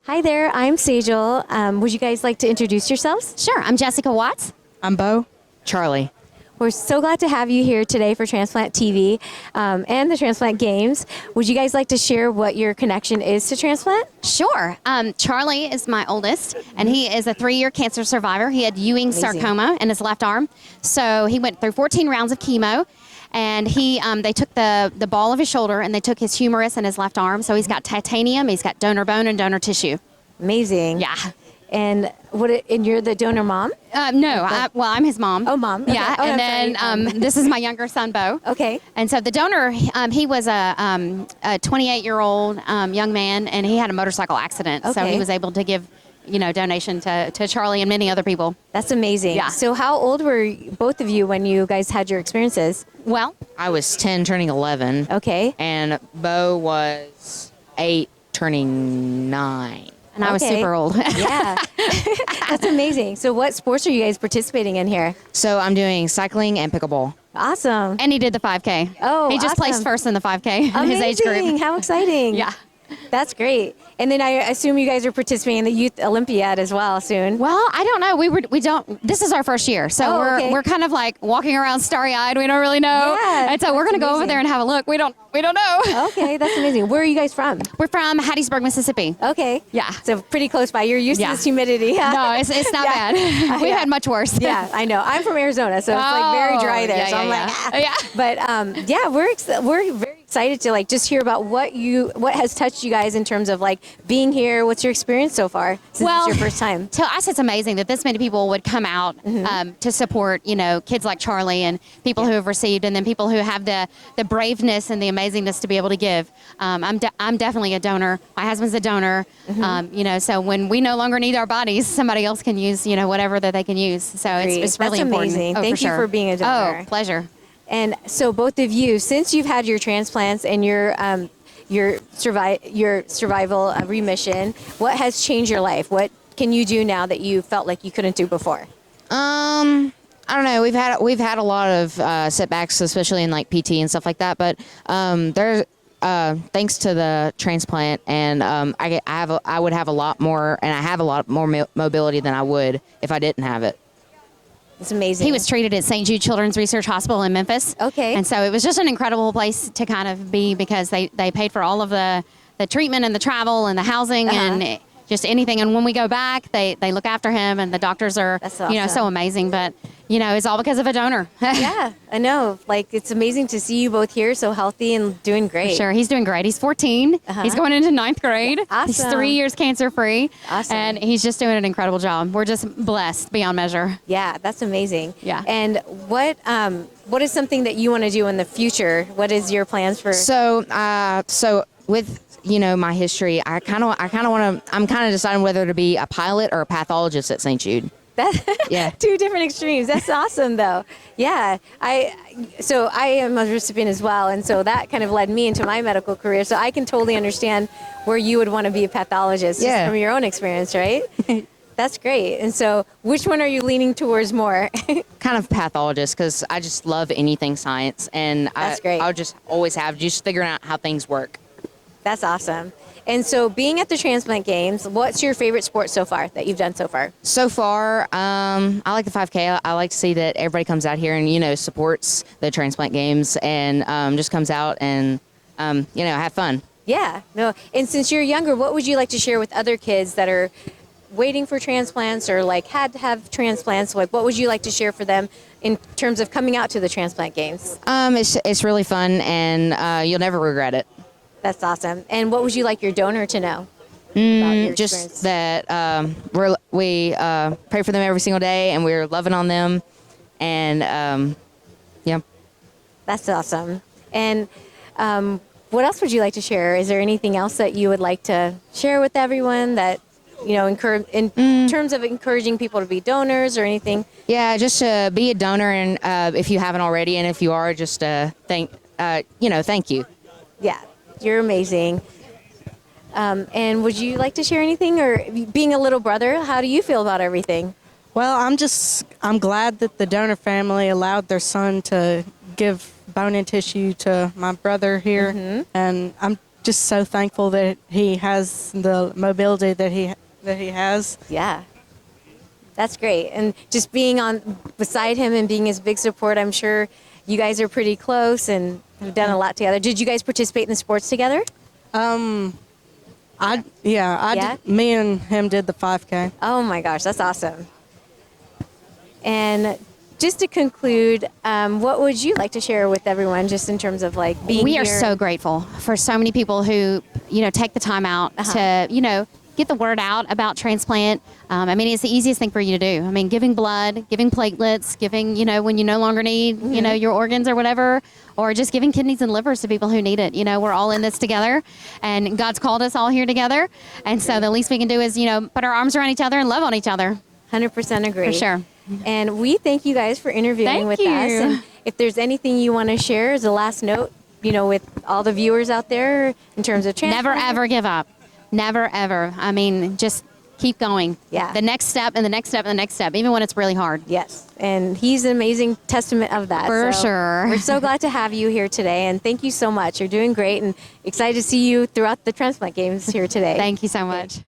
Hi there, I'm Sejal. Would you guys like to introduce yourselves? Sure. I'm Jessica Watts. I'm Bo. Charlie. We're so glad to have you here today for Transplant TV and the Transplant Games. Would you guys like to share what your connection is to Transplant? Sure. Charlie is my oldest, and he is a 3-year cancer survivor. He had Ewing sarcoma in his left arm, so he went through 14 rounds of chemo. And they took the ball of his shoulder and they took his humerus and his left arm. So he's got titanium, he's got donor bone and donor tissue. Amazing. Yeah. And you're the donor mom? No, I'm his mom. Oh, mom. Okay. Yeah, Oh, and I'm then this is my younger son, Bo. Okay. And so the donor, he was a 28-year-old young man, and he had a motorcycle accident. So Okay. he was able to give, donation to Charlie and many other people. That's amazing. Yeah. So how old were both of you when you guys had your experiences? Well, I was 10 turning 11. Okay. And Bo was 8 turning 9. and I was Okay. super old. Yeah. That's amazing. So what sports are you guys participating in here? So I'm doing cycling and pickleball. Awesome. And he did the 5K. Oh, he just placed awesome. first in the 5K in his age Amazing. group. How exciting. Yeah. That's great. And then I assume you guys are participating in the Youth Olympiad as well soon. Well, I don't know. We don't. This is our first year, so Oh, okay. we're kind of like walking around starry-eyed. We don't really know. Yeah, And so we're gonna that's go over amazing. there and have a look. We don't know. Okay, that's amazing. Where are you guys from? We're from Hattiesburg, Mississippi. Okay. Yeah. So pretty close by. You're used Yeah. to this humidity. Yeah. No, it's not Yeah. bad. We've Yeah. had much worse. Yeah, I know. I'm from Arizona, so it's like very dry there. yeah, so I'm yeah, like, yeah. ah. Yeah. But yeah, we're very excited to like just hear about what has touched you guys in terms of like being here. What's your experience so far since it's your first time? To us, it's amazing that this many people would come out Mm-hmm. to support, kids like Charlie and people who have received, and then people who have the braveness and the amazingness to be able to give. I'm definitely a donor. My husband's a donor. Mm-hmm. So when we no longer need our bodies, somebody else can use, whatever that they can use. So it's really That's important. amazing. Oh, Thank you sure. for being a donor. Oh, pleasure. And so both of you, since you've had your transplants and your survival remission, what has changed your life? What can you do now that you felt like you couldn't do before? I don't know. We've had a lot of setbacks, especially in like PT and stuff like that. But there's thanks to the transplant, and I would have a lot more, and I have a lot more mobility than I would if I didn't have it. It's amazing. He was treated at St. Jude Children's Research Hospital in Memphis. Okay. And so it was just an incredible place to kind of be, because they paid for all of the treatment and the travel and the housing and just anything. And when we go back, they look after him, and the doctors are, That's awesome. so amazing. But, it's all because of a donor. Yeah, I know. Like, it's amazing to see you both here so healthy and doing great. Sure, he's doing great. He's 14. He's going into 9th grade. He's Awesome. 3 years cancer-free. Awesome. And he's just doing an incredible job. We're just blessed beyond measure. Yeah, that's amazing. Yeah. And what is something that you want to do in the future? What is your plans for? So with my history, I'm kind of deciding whether to be a pilot or a pathologist at St. Jude. Yeah. Two different extremes. That's awesome, though. Yeah, I am a recipient as well, and so that kind of led me into my medical career. So I can totally understand where you would want to be a pathologist just Yeah. from your own experience, right? That's great. And so, which one are you leaning towards more? Kind of pathologist, because I just love anything science, and That's great. I'll just always have just figuring out how things work. That's awesome. And so, being at the Transplant Games, what's your favorite sport so far that you've done so far? So far, I like the 5K. I like to see that everybody comes out here and supports the transplant games, and just comes out and have fun. Yeah. No. And since you're younger, what would you like to share with other kids that are waiting for transplants or like had to have transplants? Like, what would you like to share for them in terms of coming out to the Transplant Games? It's really fun, and you'll never regret it. That's awesome. And what would you like your donor to know about your experience? Just that we pray for them every single day, and we're loving on them, and yeah. That's awesome. And what else would you like to share? Is there anything else that you would like to share with everyone that, in terms of encouraging people to be donors or anything? Yeah, just be a donor, and if you haven't already, and if you are, just thank you. Yeah, you're amazing. And would you like to share anything? Or being a little brother, how do you feel about everything? Well, I'm glad that the donor family allowed their son to give bone and tissue to my brother here. And I'm just so thankful that he has the mobility that he has. Yeah. That's great. And just being on beside him and being his big support, I'm sure you guys are pretty close and have done a lot together. Did you guys participate in the sports together? Me and him did the 5K. Oh my gosh, that's awesome. And just to conclude, what would you like to share with everyone just in terms of like being We here? are so grateful for so many people who, take the time out to, get the word out about transplant. I mean, it's the easiest thing for you to do. I mean, giving blood, giving platelets, giving, when you no longer need, your organs or whatever, or just giving kidneys and livers to people who need it. We're all in this together, and God's called us all here together. And so the least we can do is, put our arms around each other and love on each other. 100% agree. For sure. And we thank you guys for interviewing Thank with you. us. And if there's anything you want to share as a last note, with all the viewers out there in terms of transplant. Never, ever give up. Never, ever. I mean, just keep going. Yeah. The next step and the next step and the next step, even when it's really hard. Yes. And he's an amazing testament of that. For So sure. We're so glad to have you here today. And thank you so much. You're doing great and excited to see you throughout the transplant games here today. Thank you so much.